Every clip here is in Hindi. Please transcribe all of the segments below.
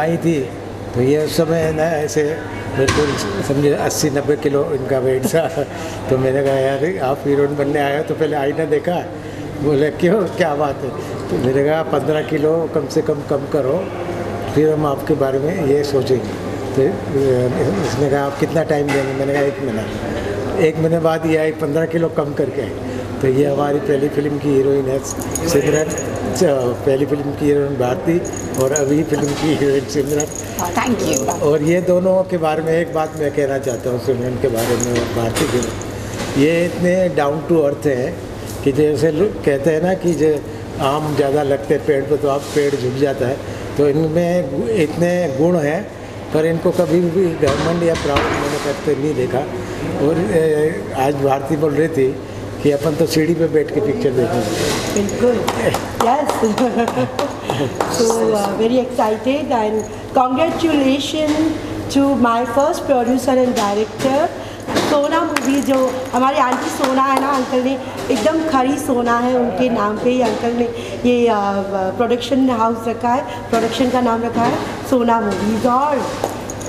आई थी तो ये उस समय ना ऐसे बिल्कुल समझे 80-90 किलो इनका वेट था। तो मैंने कहा यार आप हीरोइन बनने आए हो तो पहले आईना देखा? बोले क्यों, क्या बात है? तो मैंने कहा 15 किलो कम से कम करो, फिर हम आपके बारे में ये सोचेंगे। तो इसने कहा आप कितना टाइम देंगे? मैंने कहा 1 महीना। 1 महीने बाद ये आई 15 किलो कम करके आई। तो ये हमारी पहली फिल्म की हीरोइन है सिमरन, पहली फिल्म की हीरोइन भारती और अभी फिल्म की हीरोइन सिमरन। Thank you. और ये दोनों के बारे में एक बात मैं कहना चाहता हूँ सिमरन के बारे में और भारती के बारे में। ये इतने डाउन टू अर्थ हैं कि जैसे लोग कहते हैं ना कि जो आम ज़्यादा लगते हैं पेड़ पे तो आप पेड़ झुक जाता है, तो इनमें इतने गुण हैं पर इनको कभी भी घमंड या प्राउड मैंने करते नहीं देखा। और आज भारती बोल रही थी कि अपन तो सीढ़ी पे बैठ के पिक्चर देखेंगे। बिल्कुल, yes. So very excited and congratulation to my first producer and director. Sona movie जो हमारे आंटी सोना है ना, अंकल ने एकदम खरी सोना है उनके नाम पे ही अंकल ने ये प्रोडक्शन हाउस रखा है, प्रोडक्शन का नाम रखा है सोना मूवीज़। और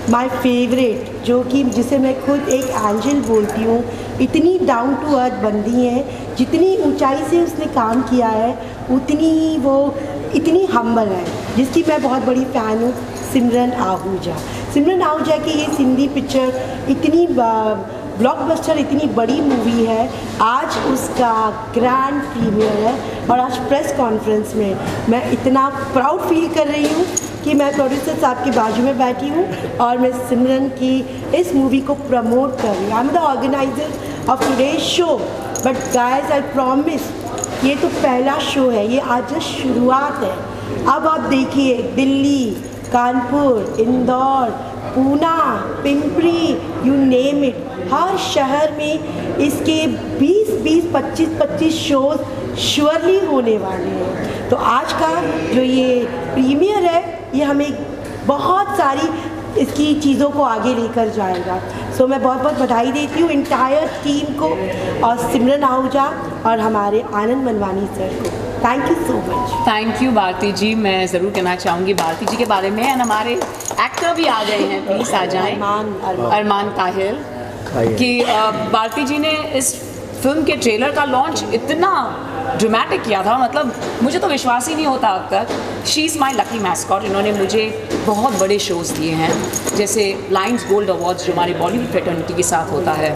माय फेवरेट जो कि जिसे मैं खुद एक एंजल बोलती हूँ, इतनी डाउन टू अर्थ बंदी है, जितनी ऊंचाई से उसने काम किया है उतनी ही वो इतनी हम्बल है, जिसकी मैं बहुत बड़ी फ़ैन हूँ, सिमरन आहूजा। सिमरन आहूजा की ये सिंधी पिक्चर इतनी ब्लॉकबस्टर, इतनी बड़ी मूवी है, आज उसका ग्रैंड प्रीमियर है। और आज प्रेस कॉन्फ्रेंस में मैं इतना प्राउड फील कर रही हूँ कि मैं प्रोड्यूसर साहब के बाजू में बैठी हूँ और मैं सिमरन की इस मूवी को प्रमोट कर रही हूँ। I am the organiser of today's show, but guys I promise ये तो पहला शो है, ये आज शुरुआत है। अब आप देखिए Delhi, Kanpur, Indore, Poona, Pimpri, you name it, हर शहर में इसके 20-20, 25-25 शोज श्योरली होने वाले हैं। तो आज का जो ये प्रीमियर है ये हमें बहुत सारी इसकी चीज़ों को आगे लेकर जाएगा। सो मैं बहुत बहुत बधाई देती हूँ इंटायर टीम को और सिमरन आहूजा और हमारे आनंद मनवानी सर को। Thank you so much. Thank you Bharti ji. मैं ज़रूर कहना चाहूँगी भारती जी के बारे में, एंड हमारे एक्टर भी आ गए हैं, प्लीज़ आ जाएं। अरमान ताहिर कि भारती जी ने इस फिल्म के ट्रेलर का लॉन्च इतना ड्रामेटिक किया था, मतलब मुझे तो विश्वास ही नहीं होता अब तक। She is my lucky mascot. इन्होंने मुझे बहुत बड़े शोज़ दिए हैं, जैसे लायंस गोल्ड अवार्ड्स जो हमारी बॉलीवुड फ्रेटर्निटी के साथ होता है,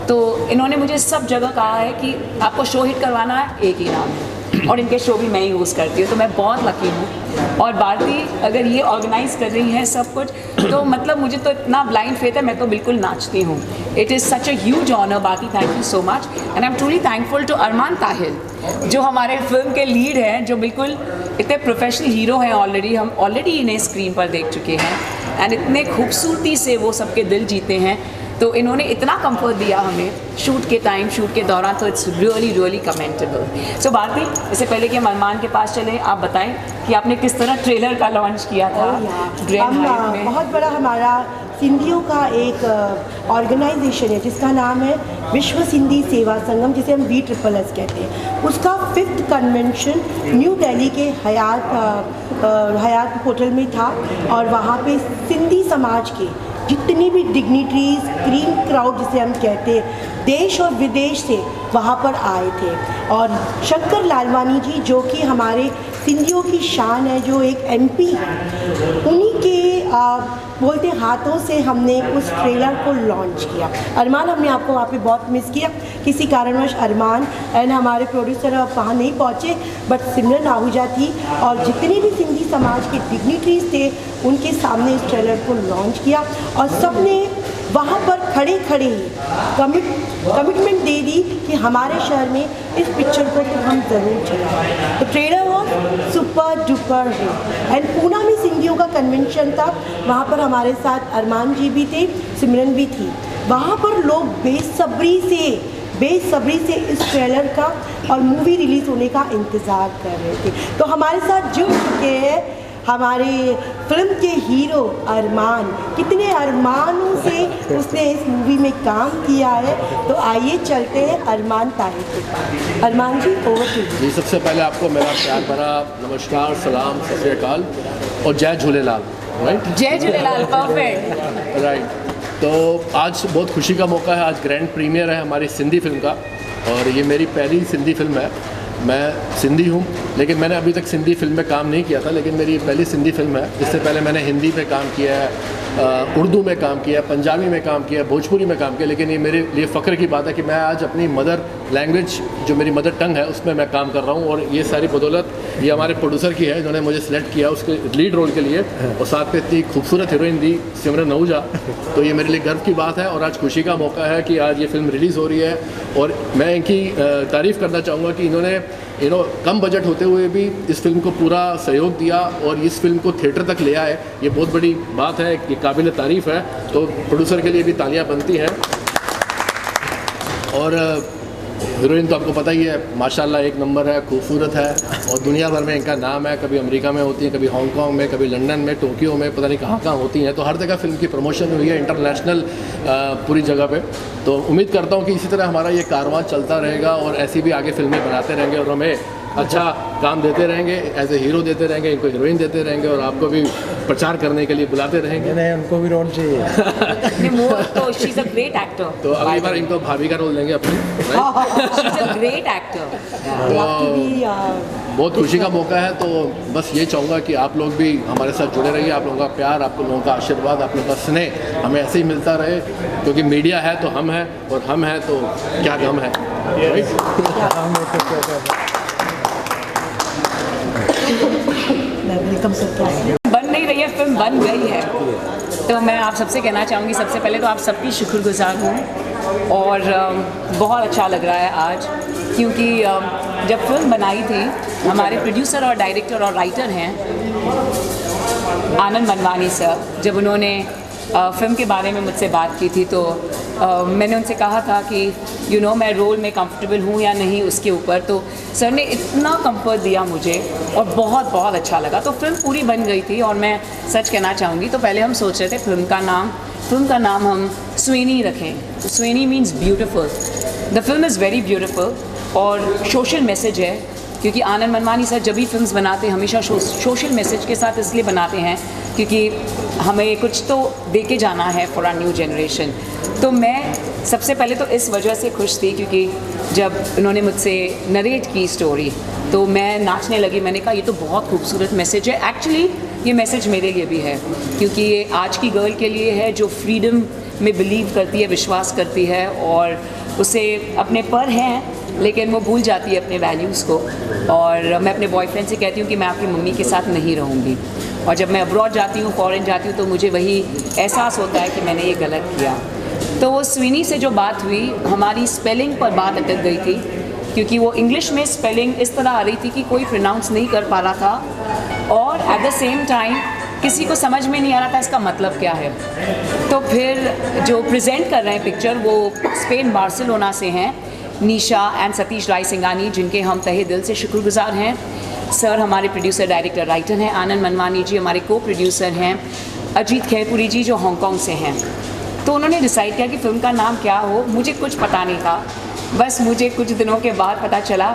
तो इन्होंने मुझे सब जगह कहा है कि आपको शो हिट करवाना है, एक ही नाम है, और इनके शो भी मैं ही यूज़ करती हूँ, तो मैं बहुत लकी हूँ। और भारती अगर ये ऑर्गेनाइज़ कर रही हैं सब कुछ, तो मतलब मुझे तो इतना ब्लाइंड फेथ है, मैं तो बिल्कुल नाचती हूँ। It is such a huge honour. Bharti, thank you so much, and I am truly thankful to Armaan Tahir जो हमारे फिल्म के लीड हैं, जो बिल्कुल इतने प्रोफेशनल हीरो हैं। हम ऑलरेडी इन्हें स्क्रीन पर देख चुके हैं, एंड इतने खूबसूरती से वो सबके दिल जीते हैं। तो इन्होंने इतना कंफर्ट दिया हमें शूट के टाइम, शूट के दौरान, तो इट्स रियली कमेंटेबल। सो भारती, इससे पहले कि हम अरमान के पास चलें, आप बताएं कि आपने किस तरह ट्रेलर का लॉन्च किया था ग्रैंड हाइट में। बहुत बड़ा हमारा सिंधियों का एक ऑर्गेनाइजेशन है जिसका नाम है विश्व सिंधी सेवा संगम, जिसे हम VSSS कहते हैं। उसका 5th कन्वेंशन न्यू दिल्ली के हयात होटल में था, और वहाँ पे सिंधी समाज के जितनी भी डिग्निटरीज, ग्रीन क्राउड जिसे हम कहते हैं, देश और विदेश से वहाँ पर आए थे। और शंकर लालवानी जी जो कि हमारे सिंधियों की शान है, जो एक MP है, उन्हीं के बोलते हाथों से हमने उस ट्रेलर को लॉन्च किया। अरमान, हमने आपको वहाँ पे बहुत मिस किया, किसी कारणवश अरमान एंड हमारे प्रोड्यूसर वहाँ नहीं पहुँचे, बट सिमरन आहूजा थी और जितने भी सिंधी समाज के डिग्निटरीज थे उनके सामने इस ट्रेलर को लॉन्च किया, और सबने वहाँ पर खड़े खड़े ही कमिटमेंट दे दी कि हमारे शहर में इस पिक्चर को तो हम ज़रूर चलाएं। तो trailer was super duper hit. And Poona में सिंधियों का कन्वेंशन था, वहाँ पर हमारे साथ अरमान जी भी थे, सिमरन भी थी। वहाँ पर लोग बेसब्री से इस ट्रेलर का और मूवी रिलीज़ होने का इंतज़ार कर रहे थे। तो हमारे साथ जुड़ चुके हैं हमारे फिल्म के हीरो अरमान। कितने अरमानों से उसने इस मूवी में काम किया है, तो आइए चलते हैं अरमान ताहिर के पास। अरमान जी, ओवर टू यू। जी, सबसे पहले आपको मेरा प्यार भरा नमस्कार, सलाम, सत श्री अकाल और जय झूलेलाल। राइट? जय झूलेलाल, परफेक्ट। राइट, तो आज बहुत खुशी का मौका है, आज ग्रैंड प्रीमियर है हमारी सिंधी फिल्म का, और ये मेरी पहली सिंधी फिल्म है। मैं सिंधी हूँ, लेकिन मैंने अभी तक सिंधी फिल्म में काम नहीं किया था, लेकिन मेरी पहली सिंधी फिल्म है। इससे पहले मैंने हिंदी पे काम किया है, उर्दू में काम किया है, पंजाबी में काम किया है, भोजपुरी में काम किया, लेकिन ये मेरे लिए फ़ख्र की बात है कि मैं आज अपनी मदर लैंग्वेज, जो मेरी मदर टंग है, उसमें मैं काम कर रहा हूँ। और ये सारी बदौलत ये हमारे प्रोड्यूसर की है, इन्होंने मुझे सेलेक्ट किया उसके लीड रोल के लिए, और साथ में इतनी खूबसूरत हीरोइन दी सिमरन आहूजा। तो ये मेरे लिए गर्व की बात है, और आज खुशी का मौका है कि आज ये फिल्म रिलीज़ हो रही है। और मैं इनकी तारीफ़ करना चाहूँगा कि इन्होंने कम बजट होते हुए भी इस फिल्म को पूरा सहयोग दिया और इस फिल्म को थिएटर तक ले आए। ये बहुत बड़ी बात है, ये काबिल तारीफ़ है। तो प्रोड्यूसर के लिए भी तालियां बनती हैं। और हीरोइन तो आपको पता ही है, माशाल्लाह एक नंबर है, खूबसूरत है, और दुनिया भर में इनका नाम है। कभी अमेरिका में होती हैं, कभी हांगकांग में, कभी लंदन में, टोक्यो में, पता नहीं कहाँ कहाँ होती हैं। तो हर जगह फिल्म की प्रमोशन हुई है, इंटरनेशनल पूरी जगह पे। तो उम्मीद करता हूँ कि इसी तरह हमारा ये कारवां चलता रहेगा, और ऐसी भी आगे फिल्में बनाते रहेंगे, और हमें अच्छा काम देते रहेंगे, एज ए हीरो देते रहेंगे, इनको हीरोइन देते रहेंगे, और आपको भी प्रचार करने के लिए बुलाते रहेंगे। नहीं, उनको भी रोल चाहिए। तो she is a great actor. तो अगली बार इनको भाभी का रोल देंगे अपनी। She is a great actor. बहुत खुशी का मौका है, तो बस ये चाहूँगा कि आप लोग भी हमारे साथ जुड़े रहिए। आप लोगों का प्यार, आप लोगों का आशीर्वाद, आप लोगों का स्नेह हमें ऐसे ही मिलता रहे, क्योंकि मीडिया है तो हम हैं, और हम हैं तो क्या गम है, बन नहीं रही है, फिल्म बन गई है। तो मैं आप सबसे कहना चाहूँगी, सबसे पहले तो आप सबकी शुक्रगुजार हूँ, और बहुत अच्छा लग रहा है आज, क्योंकि जब फिल्म बनाई थी, हमारे प्रोड्यूसर और डायरेक्टर और राइटर हैं आनंद मनवानी सर, जब उन्होंने फिल्म के बारे में मुझसे बात की थी, तो मैंने उनसे कहा था कि मैं रोल में कंफर्टेबल हूँ या नहीं उसके ऊपर। तो सर ने इतना कंफर्ट दिया मुझे, और बहुत बहुत अच्छा लगा। तो फिल्म पूरी बन गई थी, और मैं सच कहना चाहूँगी, तो पहले हम सोच रहे थे फिल्म का नाम हम स्वेनी रखें। Sweni means beautiful. The film is very beautiful, और सोशल मैसेज है, क्योंकि आनंद मनवानी सर जब भी फिल्म्स बनाते हैं हमेशा सोशल मैसेज के साथ इसलिए बनाते हैं, क्योंकि हमें कुछ तो दे के जाना है फॉर आवर न्यू जनरेशन। तो मैं सबसे पहले तो इस वजह से खुश थी, क्योंकि जब उन्होंने मुझसे नरेट की स्टोरी, तो मैं नाचने लगी। मैंने कहा ये तो बहुत खूबसूरत मैसेज है। एक्चुअली ये मैसेज मेरे लिए भी है, क्योंकि ये आज की गर्ल के लिए है, जो फ्रीडम में बिलीव करती है, विश्वास करती है, और उसे अपने पर हैं, लेकिन वो भूल जाती है अपने वैल्यूज़ को। और मैं अपने बॉयफ्रेंड से कहती हूँ कि मैं आपकी मम्मी के साथ नहीं रहूँगी, और जब मैं अब्रॉड जाती हूँ, फॉरेन जाती हूँ, तो मुझे वही एहसास होता है कि मैंने ये गलत किया। तो वो स्विनी से जो बात हुई, हमारी स्पेलिंग पर बात अटक गई थी, क्योंकि वो इंग्लिश में स्पेलिंग इस तरह आ रही थी कि कोई प्रोनाउंस नहीं कर पा रहा था, और एट द सेम टाइम किसी को समझ में नहीं आ रहा था इसका मतलब क्या है। तो फिर जो प्रेजेंट कर रहे हैं पिक्चर, वो स्पेन बार्सिलोना से हैं, निशा एंड सतीश राय सिंगानी, जिनके हम तहे दिल से शुक्रगुजार हैं। सर हमारे प्रोड्यूसर डायरेक्टर राइटर हैं, आनंद मनवानी जी हमारे को प्रोड्यूसर हैं, अजीत खैरपुरी जी जो हांगकांग से हैं। तो उन्होंने डिसाइड किया कि फ़िल्म का नाम क्या हो। मुझे कुछ पता नहीं था, बस मुझे कुछ दिनों के बाद पता चला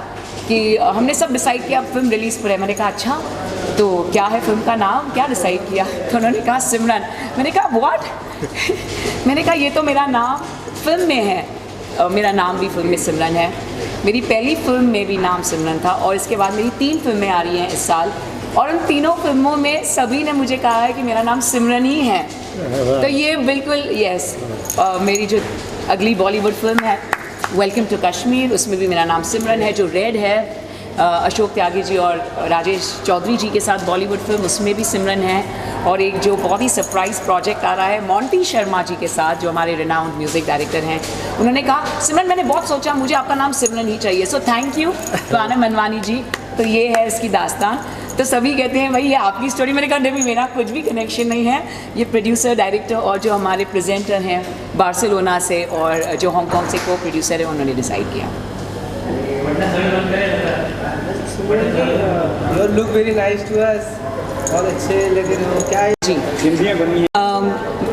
कि हमने सब डिसाइड किया फिल्म रिलीज़ पर है। मैंने कहा अच्छा, तो क्या है फिल्म का नाम, क्या डिसाइड किया? तो उन्होंने कहा सिमरन। मैंने कहा व्हाट? मैंने कहा ये तो मेरा नाम फिल्म में है, मेरा नाम भी फिल्म में सिमरन है। मेरी पहली फिल्म में भी नाम सिमरन था, और इसके बाद मेरी 3 फिल्में आ रही हैं इस साल, और उन तीनों फिल्मों में सभी ने मुझे कहा है कि मेरा नाम सिमरन ही है। तो ये बिल्कुल यस, मेरी जो अगली बॉलीवुड फिल्म है वेलकम टू कश्मीर, उसमें भी मेरा नाम सिमरन है। जो रेड है अशोक त्यागी जी और राजेश चौधरी जी के साथ बॉलीवुड फिल्म, उसमें भी सिमरन है। और एक जो बहुत ही सरप्राइज प्रोजेक्ट आ रहा है मोंटी शर्मा जी के साथ, जो हमारे रिनाउंड म्यूज़िक डायरेक्टर हैं, उन्होंने कहा सिमरन मैंने बहुत सोचा, मुझे आपका नाम सिमरन ही चाहिए, सो थैंक यू तो आनंद मनवानी जी। तो ये है इसकी दास्तान। तो सभी कहते हैं भाई ये आपकी स्टोरी। मैंने कहा नहीं, मेरा कुछ भी कनेक्शन नहीं है, ये प्रोड्यूसर डायरेक्टर और जो हमारे प्रेजेंटर हैं बार्सिलोना से और जो हांगकांग से को प्रोड्यूसर है, उन्होंने डिसाइड किया। You look very nice to us. बहुत अच्छे लग रहे हो। क्या जी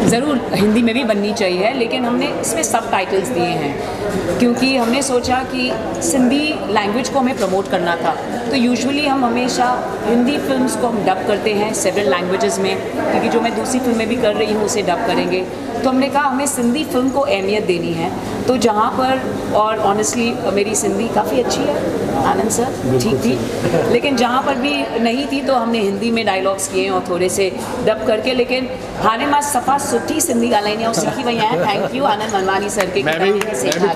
ज़रूर हिंदी में भी बननी चाहिए, लेकिन हमने इसमें सब टाइटल्स दिए हैं क्योंकि हमने सोचा कि सिंधी लैंग्वेज को हमें प्रमोट करना था। तो यूजुअली हम हमेशा हिंदी फिल्म्स को हम डब करते हैं सेवरल लैंग्वेजेस में, क्योंकि जो मैं दूसरी फिल्में भी कर रही हूँ उसे डब करेंगे। तो हमने कहा हमें सिंधी फिल्म को अहमियत देनी है, तो जहाँ पर, और ऑनेस्टली मेरी सिंधी काफ़ी अच्छी है आनंद सर, ठीक थी, लेकिन जहाँ पर भी नहीं थी तो हमने हिंदी में डायलॉग्स किए और थोड़े से डब करके, लेकिन हाणे मां सफ़ा सुठी सिंधी ॻाल्हाईंदी आहियां, सीखी वई आहियां। Thank you Anand Manwani sir के, मैं भी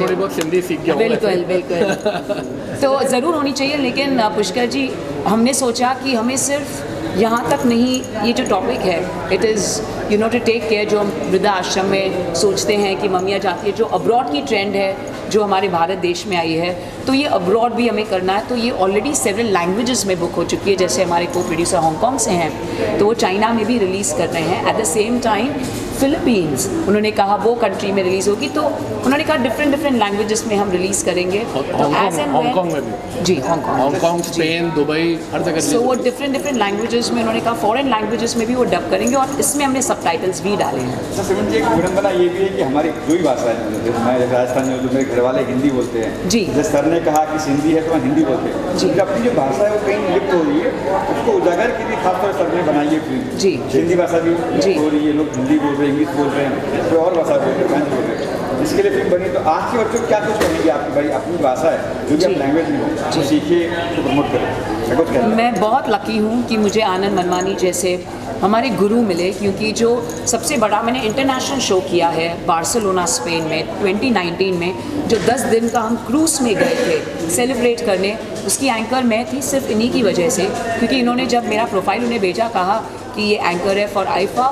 थोड़ी बहुत सिंधी सीख गया हूं। बिल्कुल बिल्कुल तो ज़रूर होनी चाहिए, लेकिन पुष्कर जी हमने सोचा कि हमें सिर्फ यहाँ तक नहीं, ये जो टॉपिक है it is to take care, जो हम वृद्धा आश्रम में सोचते हैं कि मम्मियाँ जाती है, जो अब्रॉड की ट्रेंड है जो हमारे भारत देश में आई है, तो ये अब्रॉड भी हमें करना है। तो ये ऑलरेडी सेवरल लैंग्वेजेस में बुक हो चुकी है, जैसे हमारे को प्रोड्यूसर हांगकांग से हैं तो वो चाइना में भी रिलीज़ कर रहे हैं। At the same time Philippines उन्होंने कहा वो कंट्री में रिलीज़ होगी, तो उन्होंने कहा डिफरेंट लैंग्वेजेस में हम रिलीज़ करेंगे। तो हांगकांग में भी, जी हांगकांग, स्पेन, दुबई, हर जगह। सो वो डिफरेंट लैंग्वेजेस में उन्होंने कहा, फॉरेन लैंग्वेजेस में भी वो डब करेंगे और इसमें हमने सबटाइटल्स भी डाले हैं। सिमरन जी, एक विडंबना ये भी है कि हमारी दो ही भाषा है। मैं राजस्थान में, जो मेरे घर वाले हिंदी बोलते हैं जी, जैसे सर ने कहा कि सिंधी है तो मैं हिंदी बोलते हैं जी, अपनी जो भाषा है वो कहीं लिप्त हो रही है, उसको उजागर के लिए खासतौर सर ने बनाई है फिल्म जी। हिंदी भाषा भी हो रही है, लोग हिंदी बोल रहे हैं, इंग्लिश बोल रहे हैं, कोई और भाषा बोल रहे हैं, फ्रेंच बोल रहे हैं, इसके लिए फिल्म बनी। तो आज के बच्चों को क्या कुछ कहेंगे आपकी, भाई अपनी भाषा है जो भी आप लैंग्वेज में हो सीखिए, उसको प्रमोट करें? मैं बहुत लकी हूँ कि मुझे आनंद मनवानी जैसे हमारे गुरु मिले, क्योंकि जो सबसे बड़ा मैंने इंटरनेशनल शो किया है बार्सिलोना स्पेन में 2019 में, जो 10 दिन का हम क्रूज़ में गए थे सेलिब्रेट करने, उसकी एंकर मैं थी सिर्फ इन्हीं की वजह से, क्योंकि इन्होंने जब मेरा प्रोफाइल उन्हें भेजा, कहा कि ये एंकर है for IIFA,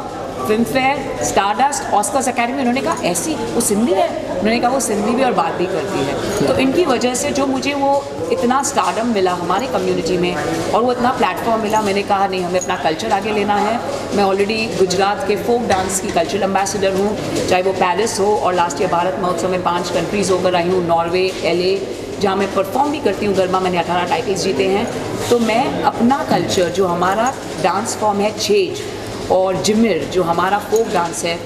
film fair, stardust, Oscars academy. उन्होंने कहा ऐसी वो सिंधी है, उन्होंने कहा वो सिंधी भी और बात भी करती है। तो इनकी वजह से जो मुझे वो इतना स्टारडम मिला हमारे कम्युनिटी में और वो इतना प्लेटफॉर्म मिला, मैंने कहा नहीं, हमें अपना कल्चर आगे लेना है। मैं ऑलरेडी गुजरात के फोक डांस की कल्चरल एम्बेसडर हूँ, चाहे वो पेरिस हो, और लास्ट ईयर भारत महोत्सव में 5 कंट्रीज़ होकर आई हूँ, नॉर्वे, LA, जहाँ मैं परफॉर्म भी करती हूँ। गरबा मैंने 18 टाइटल्स जीते हैं। तो मैं अपना कल्चर, जो हमारा डांस फॉर्म है छेज, और जिमिर जो हमारा फोक डांस है,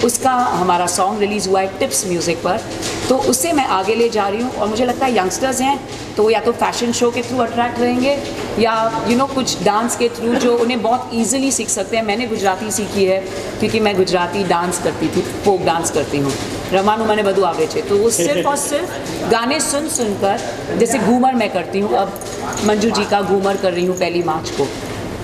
उसका हमारा सॉन्ग रिलीज़ हुआ है टिप्स म्यूज़िक पर, तो उससे मैं आगे ले जा रही हूँ। और मुझे लगता है यंगस्टर्स हैं तो या तो फैशन शो के थ्रू अट्रैक्ट रहेंगे, या कुछ डांस के थ्रू जो उन्हें बहुत ईजिली सीख सकते हैं। मैंने गुजराती सीखी है क्योंकि मैं गुजराती डांस करती थी, फोक डांस करती हूँ, रमानु मैंने बधु आवे छे, तो वो सिर्फ और सिर्फ गाने सुनकर, जैसे घूमर मैं करती हूँ, अब मंजू जी का घूमर कर रही हूँ 1 मार्च को,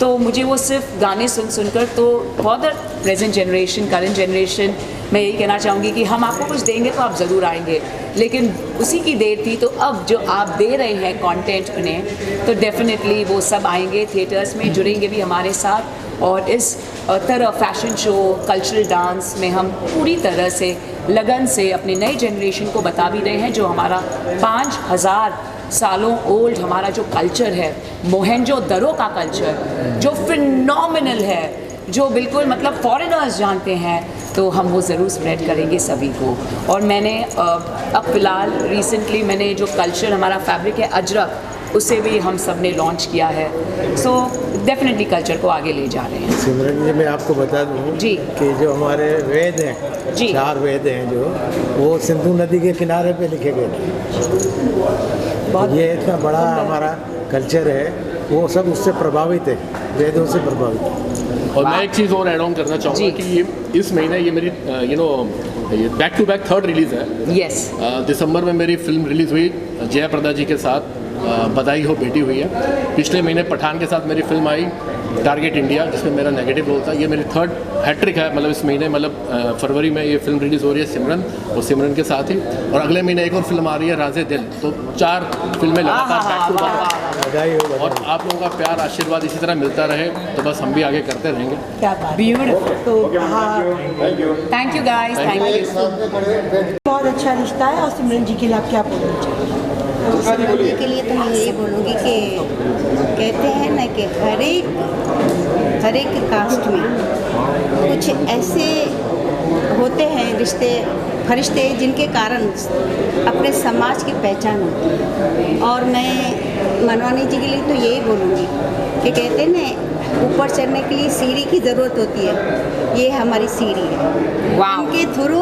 तो मुझे वो सिर्फ गाने सुनकर, तो for the present generation, current generation, मैं यही कहना चाहूँगी कि हम आपको कुछ देंगे तो आप ज़रूर आएंगे, लेकिन उसी की देर थी। तो अब जो आप दे रहे हैं कंटेंट उन्हें, तो डेफिनेटली वो सब आएंगे, थिएटर्स में जुड़ेंगे भी हमारे साथ। और इस तरह फैशन शो, कल्चरल डांस में हम पूरी तरह से लगन से अपने नए जनरेशन को बता भी रहे हैं, जो हमारा 5000 सालों ओल्ड हमारा जो कल्चर है, मोहनजोदड़ो का कल्चर जो फिनोमिनल है, जो बिल्कुल मतलब फॉरेनर्स जानते हैं, तो हम वो ज़रूर स्प्रेड करेंगे सभी को। और मैंने अब फ़िलहाल रिसेंटली मैंने जो कल्चर हमारा फैब्रिक है अजरक, उसे भी हम सब ने लॉन्च किया है। सो डेफिनेटली कल्चर को आगे ले जा रहे हैं। सिमरन जी, मैं आपको बता दूं जी कि जो हमारे वेद हैं जी, 4 वेद हैं जो, वो सिंधु नदी के किनारे पे लिखे गए थे। ये इतना बड़ा हमारा कल्चर है, वो सब उससे प्रभावित है, वेदों से प्रभावित है। और मैं एक चीज़ और ऐड ऑन करना चाहूँगा कि ये इस महीने ये मेरी back to back 3rd release है। यस, दिसंबर में मेरी फिल्म रिलीज़ हुई जयाप्रदा जी के साथ, बधाई हो बेटी हुई है। पिछले महीने पठान के साथ मेरी फिल्म आई टारगेट इंडिया, जिसमें मेरा नेगेटिव रोल था। ये मेरी 3rd हैट्रिक है, मतलब इस महीने, मतलब फरवरी में ये फिल्म रिलीज़ हो रही है सिमरन, और सिमरन के साथ ही, और अगले महीने एक और फिल्म आ रही है राज़े दिल। तो 4 फिल्में लगातार बैक टू बैक, बधाई हो। और आप लोगों का प्यार आशीर्वाद इसी तरह मिलता रहे, तो बस हम भी आगे करते रहेंगे। क्या बात, beautiful, thank you guys, thank you. बहुत अच्छा रिश्ता है। और सिमरन जी के लिए आप क्या बोलना चाहिए? सिमरन जी के लिए तो मैं यही बोलूँगी कि कहते हैं ना कि हर एक कास्ट में कुछ ऐसे होते हैं रिश्ते, फरिश्ते, जिनके कारण अपने समाज की पहचान होती है। और मैं मनवानी जी के लिए तो यही बोलूँगी कि कहते हैं ना, ऊपर चढ़ने के लिए सीढ़ी की ज़रूरत होती है, ये हमारी सीढ़ी है। वाह। उनके थ्रू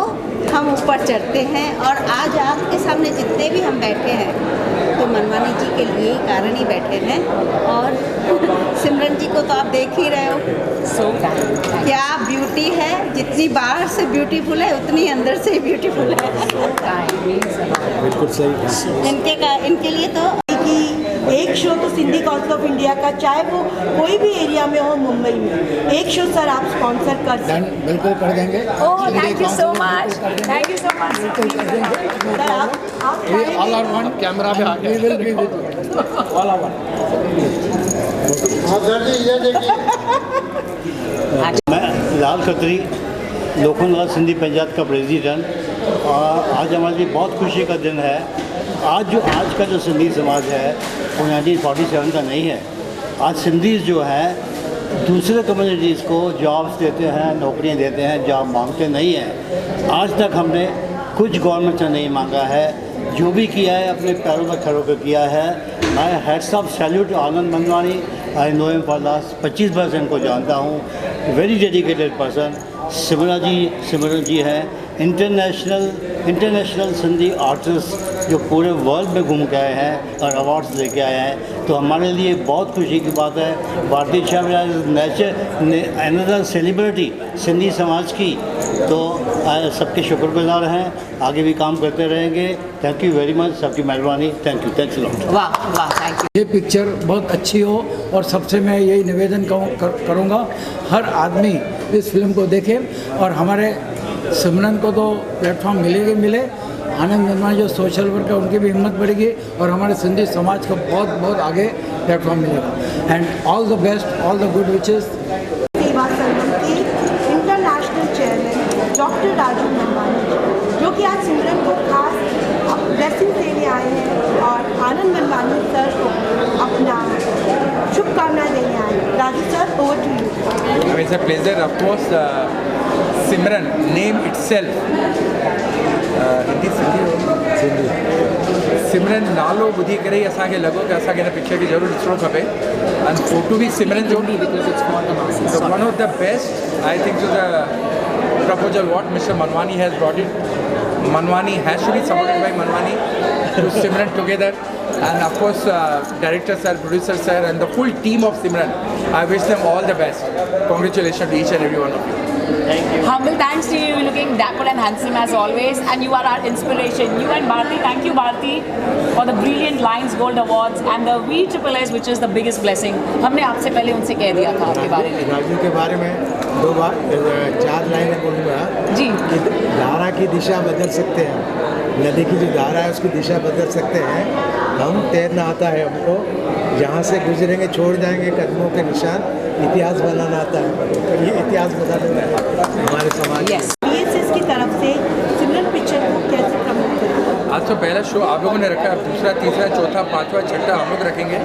हम ऊपर चढ़ते हैं और आज आपके सामने जितने भी हम बैठे हैं तो मनमानी जी के लिए ही कारण ही बैठे हैं। और सिमरन जी को तो आप देख ही रहे हो, सो क्या ब्यूटी है, जितनी बाहर से ब्यूटीफुल है उतनी अंदर से ब्यूटीफुल है। बिल्कुल सही कहा। इनके लिए तो कि एक शो तो सिंधी काउंसिल ऑफ इंडिया का, चाहे वो कोई भी एरिया में हो मुंबई में, एक शो सर आप स्पॉन्सर कर सकते हैं। बिल्कुल कर देंगे। Oh thank you so much, thank you so much. Sir आप ऑल आर वन कैमरा पे आ गए। मैं लाल खत्री लोखंडवाला सिंधी पंचायत का प्रेसिडेंट। और आज हमारे लिए बहुत खुशी का दिन है। आज का जो सिंधी समाज है वो 1947 का नहीं है। आज सिंधीज़ जो है दूसरे कम्युनिटीज़ को जॉब्स देते हैं, नौकरियां देते हैं, जॉब मांगते नहीं हैं। आज तक हमने कुछ गवर्नमेंट से नहीं मांगा है, जो भी किया है अपने पैरों पर खड़े होकर किया है। मैं heads off salute Anand Manwani, I know him for last 25 वर्ष इनको जानता हूँ। Very dedicated person. Simran ji है इंटरनेशनल सिंधी आर्टिस्ट जो पूरे वर्ल्ड में घूम के आए हैं और अवार्ड्स लेके आए हैं। तो हमारे लिए बहुत खुशी की बात है। भारतीय नेचर अनदर सेलिब्रिटी सिंधी समाज की। तो सबके शुक्रगुजार हैं, आगे भी काम करते रहेंगे। थैंक यू वेरी मच, सबकी मेहरबानी। Thank you, thanks lot. वाह वाह, थैंक यू। ये पिक्चर बहुत अच्छी हो और सबसे मैं यही निवेदन करूँगा हर आदमी इस फिल्म को देखे। और हमारे सिमरन को तो प्लेटफॉर्म मिले, आनंद मनवानी जो सोशल वर्क है उनकी भी हिम्मत बढ़ेगी और हमारे सिंधी समाज को बहुत बहुत आगे प्लेटफॉर्म मिलेगा। And all the best, all the good witches. सेवा संघ के international chairman doctor Raju Manwani जो कि आज सिमरन को खास ब्लेसिंग देने आए हैं और आनंद मनवानी सर को अपना शुभकामनाएं देने आए हैं। Raju sir, over to you. It's a pleasure, of course. Simran, name itself. Hindi Sindhi Simran नालो ॿुधी करे ई असांखे लॻो कि असांखे हिन पिक्चर खे ज़रूरु ॾिसणो खपे। एंड फोटो बि सिमरन जो one of the best I think the proposal what Mr. Manwani has brought it. Manwani has to be supported by Manwani to Simran together, and of course director sir, producer sir, and the full team of Simran. I wish them all the best. Congratulations to each and every one of you. Humble thanks to you. You're looking dapper and handsome as always, and you are our inspiration. You and Bharti, thank you Bharti for the brilliant Lions Gold Awards and the VSSS, which is the biggest blessing. हमने आपसे पहले उनसे कह दिया था आपके बारे में। राजू के बारे में 4 लाइनें बोलूँगा जी। कि धारा की दिशा बदल सकते हैं, नदी की जो धारा है उसकी दिशा बदल सकते हैं। हम तैरना आता है हमको, जहाँ से गुजरेंगे छोड़ जाएंगे कदमों के निशान। इतिहास बनाना आता है, तो ये इतिहास बदलना है हमारे समाज में। BSS की तरफ से सिमरन पिक्चर को कैसे प्रमोट करेंगे? आज तो पहला शो आप लोगों ने रखा है, दूसरा, तीसरा, चौथा, पांचवा, छठा हम लोग रखेंगे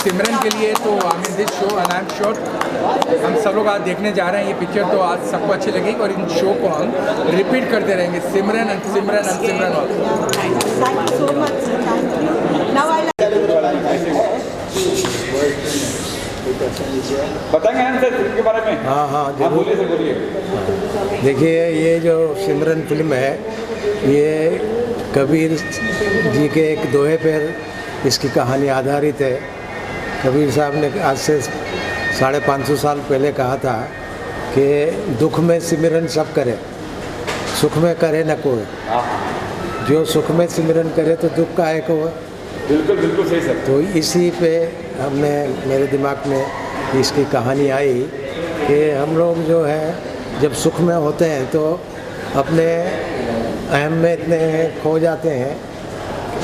सिमरन के लिए। तो I mean this show and I am sure हम सब लोग आज देखने जा रहे हैं ये पिक्चर, तो आज सबको अच्छी लगेगी और इन शो को हम रिपीट करते रहेंगे। Simran and Simran and Simran also. Thank you so much, sir. Thank you. Now I बताएंगे ना सर फिल्म के बारे में? हाँ आप बोलिए सर, बोलिए। देखिए, ये जो सिमरन फिल्म है ये कबीर जी के एक दोहे पर इसकी कहानी आधारित है। कबीर साहब ने आज से 550 साल पहले कहा था कि दुख में सिमरन सब करे, सुख में करे न कोई। जो सुख में सिमरन करे तो दुख का है को। बिल्कुल बिल्कुल सही सर। तो इसी पे हमने मेरे दिमाग में इसकी कहानी आई कि हम लोग जो है जब सुख में होते हैं तो अपने अहम में इतने खो जाते हैं।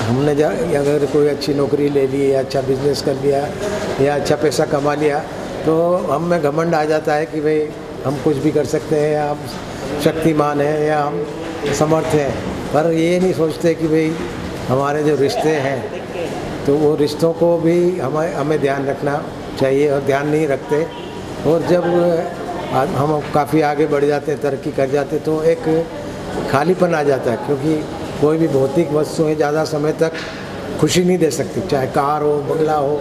हमने अगर कोई अच्छी नौकरी ले ली या अच्छा बिजनेस कर लिया या अच्छा पैसा कमा लिया तो हम में घमंड आ जाता है कि भाई हम कुछ भी कर सकते हैं या हम शक्तिमान हैं या हम समर्थ हैं। पर ये नहीं सोचते कि भाई हमारे जो रिश्ते हैं तो वो रिश्तों को भी हमें ध्यान रखना चाहिए और ध्यान नहीं रखते। और जब हम काफ़ी आगे बढ़ जाते हैं, तरक्की कर जाते, तो एक खालीपन आ जाता है, क्योंकि कोई भी भौतिक वस्तुएं ज़्यादा समय तक खुशी नहीं दे सकती, चाहे कार हो, बंगला हो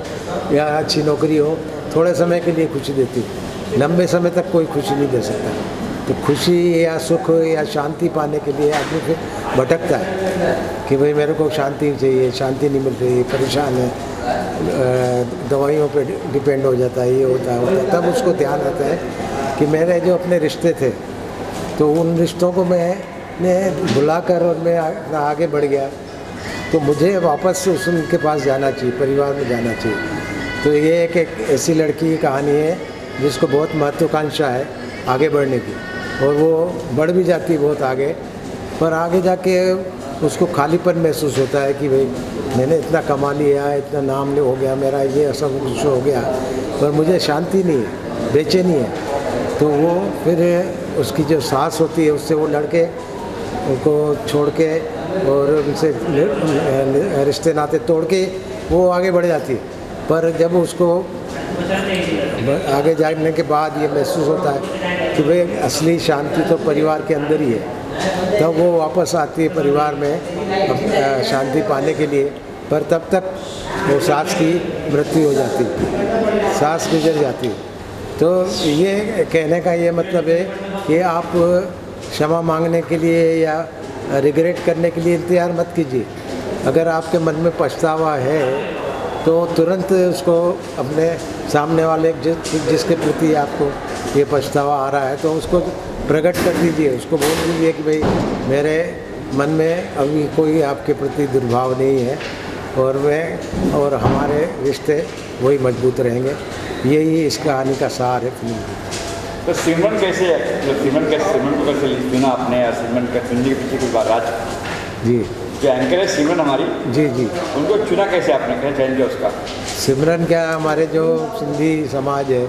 या अच्छी नौकरी हो। थोड़े समय के लिए खुशी देती है, लंबे समय तक कोई खुशी नहीं दे सकता। तो खुशी या सुख या शांति पाने के लिए आदमी फिर भटकता है कि भाई मेरे को शांति चाहिए, शांति नहीं मिल रही, परेशान है, दवाइयों पे डिपेंड हो जाता है, ये होता है। तब उसको ध्यान आता है कि मेरे जो अपने रिश्ते थे तो उन रिश्तों को मैंने भुलाकर और मैं आगे बढ़ गया, तो मुझे वापस उनके पास जाना चाहिए, परिवार में जाना चाहिए। तो ये एक ऐसी लड़की की कहानी है जिसको बहुत महत्वाकांक्षा है आगे बढ़ने की, और वो बढ़ भी जाती है बहुत आगे, पर आगे जाके उसको खालीपन महसूस होता है कि भाई मैंने इतना कमा लिया, इतना नाम हो गया मेरा, ये सब कुछ हो गया, पर मुझे शांति नहीं है, बेचैनी है। तो वो फिर उसकी जो सास होती है उससे वो लड़के उनको छोड़ के और उनसे रिश्ते नाते तोड़ के वो आगे बढ़ जाती है। पर जब उसको आगे जाने के बाद ये महसूस होता है कि भाई असली शांति तो परिवार के अंदर ही है, तब वो वापस आती है परिवार में शांति पाने के लिए। पर तब तक वो सास की मृत्यु हो जाती है, सास गुजर जाती है। तो ये कहने का ये मतलब है कि आप क्षमा मांगने के लिए या रिग्रेट करने के लिए इंतज़ार मत कीजिए। अगर आपके मन में पछतावा है तो तुरंत उसको अपने सामने वाले जिसके प्रति आपको ये पछतावा आ रहा है तो उसको प्रकट कर दीजिए, उसको बोल दीजिए कि भाई मेरे मन में अभी कोई आपके प्रति दुर्भाव नहीं है और मैं और हमारे रिश्ते वही मजबूत रहेंगे। यही इस कहानी का सार है फिल्म। तो सिमरन कैसे है, सिमरन को कैसे चुना आपने, या सिमरन का चुनने के पीछे कोई बात राज जी जो एंकर है सिमरन हमारी, जी जी, उनको चुना कैसे आपने, क्या चैलेंज है उसका? सिमरन क्या, हमारे जो सिंधी समाज है,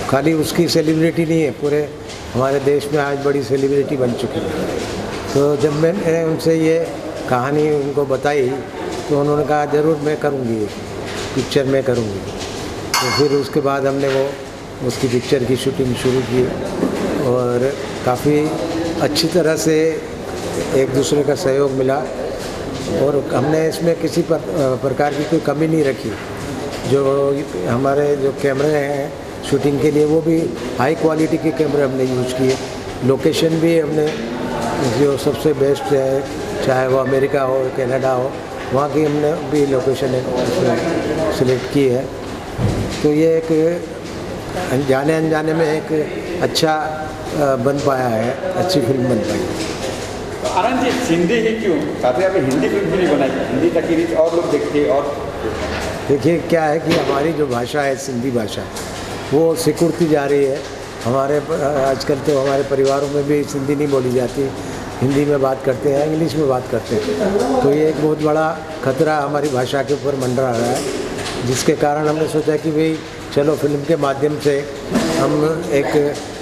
खाली उसकी सेलिब्रिटी नहीं है, पूरे हमारे देश में आज बड़ी सेलिब्रिटी बन चुकी है। तो जब मैंने उनसे ये कहानी उनको बताई तो उन्होंने कहा ज़रूर मैं करूँगी, पिक्चर में करूँगी। तो फिर उसके बाद हमने वो उसकी पिक्चर की शूटिंग शुरू की और काफ़ी अच्छी तरह से एक दूसरे का सहयोग मिला और हमने इसमें किसी प्रकार की कोई कमी नहीं रखी। जो हमारे जो कैमरे हैं शूटिंग के लिए वो भी हाई क्वालिटी के कैमरे हमने यूज़ किए। लोकेशन भी हमने जो सबसे बेस्ट है, चाहे वो अमेरिका हो कनाडा हो, वहाँ की हमने भी लोकेशन सिलेक्ट की है। तो ये एक जाने अनजाने में एक अच्छा बन पाया है, अच्छी फिल्म बन पाई है। तो आनंद जी हिंदी ही क्यों, साथ ही आपने हिंदी फिल्म क्यों नहीं बनाई? हिंदी तक की रीच और लोग देखते। और देखिए क्या है कि हमारी जो भाषा है सिंधी भाषा वो सिकुड़ती जा रही है। हमारे आजकल तो हमारे परिवारों में भी सिंधी नहीं बोली जाती, हिंदी में बात करते हैं, इंग्लिश में बात करते हैं। तो ये एक बहुत बड़ा खतरा हमारी भाषा के ऊपर मंडरा रहा है, जिसके कारण हमने सोचा कि भाई चलो फिल्म के माध्यम से हम एक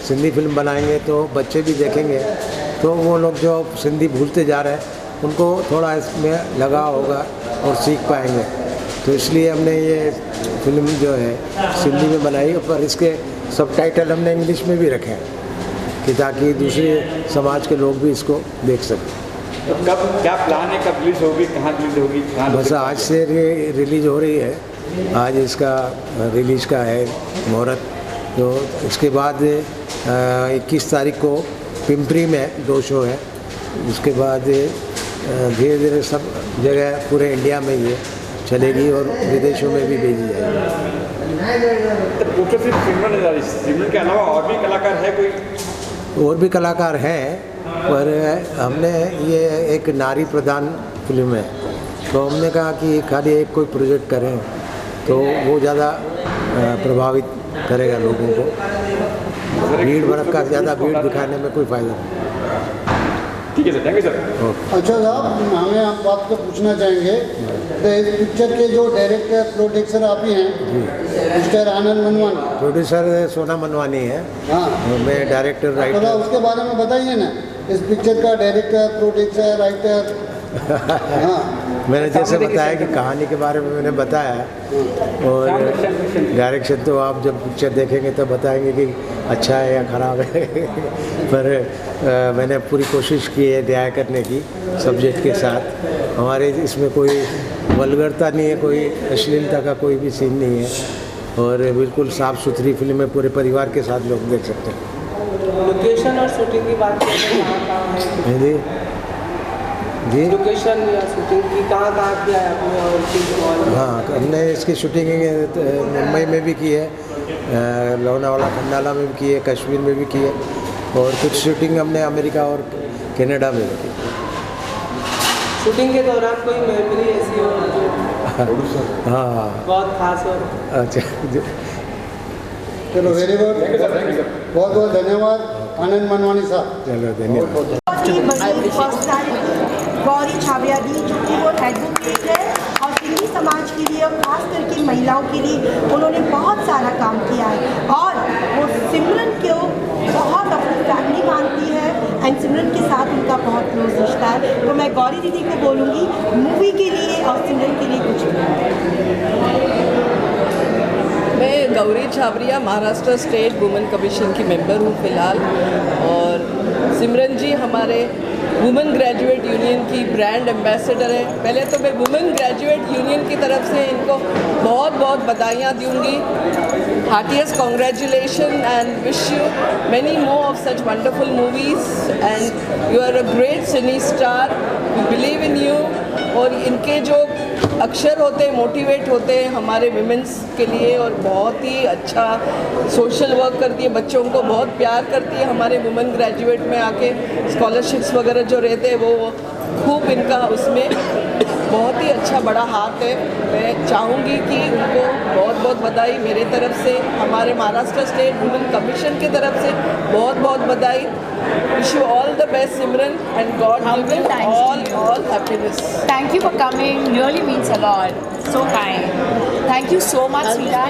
सिंधी फिल्म बनाएंगे तो बच्चे भी देखेंगे, तो वो लोग जो सिंधी भूलते जा रहे हैं उनको थोड़ा इसमें लगाव होगा और सीख पाएंगे। तो इसलिए हमने ये फिल्म जो है सिंधी में बनाई, पर इसके सबटाइटल हमने इंग्लिश में भी रखे हैं कि ताकि दूसरे समाज के लोग भी इसको देख सकें। तो कब क्या प्लान है, कब रिलीज होगी, कहाँ रिलीज होगी? बस आज से रिलीज हो रही है, आज इसका रिलीज का है मुहूर्त। तो इसके बाद 21 तारीख को पिंपरी में 2 शो है, उसके बाद धीरे धीरे सब जगह पूरे इंडिया में ये चलेगी और विदेशों में भी भेजी जाएगी। तो सिर्फ सिमरन के अलावा और भी कलाकार है कोई? और भी कलाकार हैं, पर हमने ये एक नारी प्रधान फिल्म है, तो हमने कहा कि खाली एक कोई प्रोजेक्ट करें तो वो ज़्यादा प्रभावित करेगा लोगों को। भीड़ भड़का ज़्यादा भीड़ दिखाने में कोई फ़ायदा नहीं। ठीक है सर, थैंक यू सर। अच्छा साहब, हमें आप बात को पूछना चाहेंगे, तो इस पिक्चर के जो डायरेक्टर प्रोड्यूसर आप ही हैं, मिस्टर आनंद मनवानी। प्रोड्यूसर सोना मनवानी है। हाँ, मैं डायरेक्टर राइटर। थोड़ा उसके बारे में बताइए ना, इस पिक्चर का डायरेक्टर प्रोड्यूसर राइटर। हाँ, मैंने जैसे बताया कि कहानी के बारे में मैंने बताया, और डायरेक्शन तो आप जब पिक्चर देखेंगे तो बताएंगे कि अच्छा है या ख़राब है। पर मैंने पूरी कोशिश की है न्याय करने की सब्जेक्ट के साथ। हमारे इसमें कोई वल्गरता नहीं है, कोई अश्लीलता का कोई भी सीन नहीं है, और बिल्कुल साफ़ सुथरी फिल्म है, पूरे परिवार के साथ लोग देख सकते हैं। लोकेशन और शूटिंग की बात करें तो कहाँ है जी जी लोकेशन या शूटिंग की कहाँ किया है आपने? और हाँ, हमने इसकी शूटिंग मुंबई में भी की है, लोनावाला खंडाला में भी की है, कश्मीर में भी की है, और कुछ शूटिंग हमने अमेरिका और कनाडा में भी की। शूटिंग के दौरान कोई मेमोरी ऐसी हो जो हाँ बहुत खास हो? अच्छा चलो वेरी गुड, बहुत बहुत धन्यवाद आनंद मनवानी साहब। चलो धन्यवाद। गौरी छावरिया दी, जो कि वो एडवोकेट है और सिंधी समाज के लिए और खास करके महिलाओं के लिए उन्होंने बहुत सारा काम किया है, और वो सिमरन को बहुत अपनी फैमिली मानती है एंड सिमरन के साथ उनका बहुत क्लोज रिश्ता है। तो मैं गौरी दीदी को बोलूँगी मूवी के लिए और सिमरन के लिए कुछ। मैं Gauri Chhawaria Maharashtra state women commission की मेंबर हूँ फ़िलहाल, और सिमरन जी हमारे वुमेन ग्रेजुएट यूनियन की ब्रांड एम्बेसडर है। पहले तो मैं वुमेन ग्रेजुएट यूनियन की तरफ से इनको बहुत बहुत बधाइयाँ दूँगी। Heartiest congratulation and wish you many more of such wonderful movies and you are a great cine star, we believe in you. और इनके जो अक्षर होते हैं मोटिवेट होते हैं हमारे विमेंस के लिए, और बहुत ही अच्छा सोशल वर्क करती है, बच्चों को बहुत प्यार करती है। हमारे वुमेन ग्रेजुएट में आके स्कॉलरशिप्स वगैरह जो रहते हैं वो खूब इनका उसमें बहुत ही अच्छा बड़ा हाथ है। मैं चाहूँगी कि उनको बहुत बहुत बधाई मेरे तरफ से, हमारे महाराष्ट्र स्टेट वुमेन कमीशन की तरफ से बहुत बहुत बधाई। Wish you all the best, Simran, and God give you all happiness. Thank you for coming. Really means a lot. So kind. Thank you so much, Sweeta.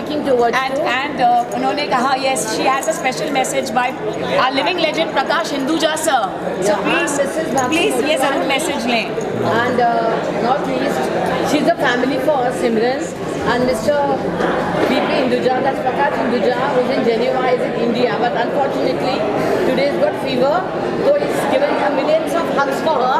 And उन्होंने कहा yes, she has a special message by our living legend Prakash Hinduja sir. So please ये ज़रूर message लें. And not least, she's a family for us, Simran. And Mr. V.P. Hinduja, that's Prakash Hinduja, who's in Geneva, is in India. But unfortunately, today he's got fever. So he's given millions of hugs for her.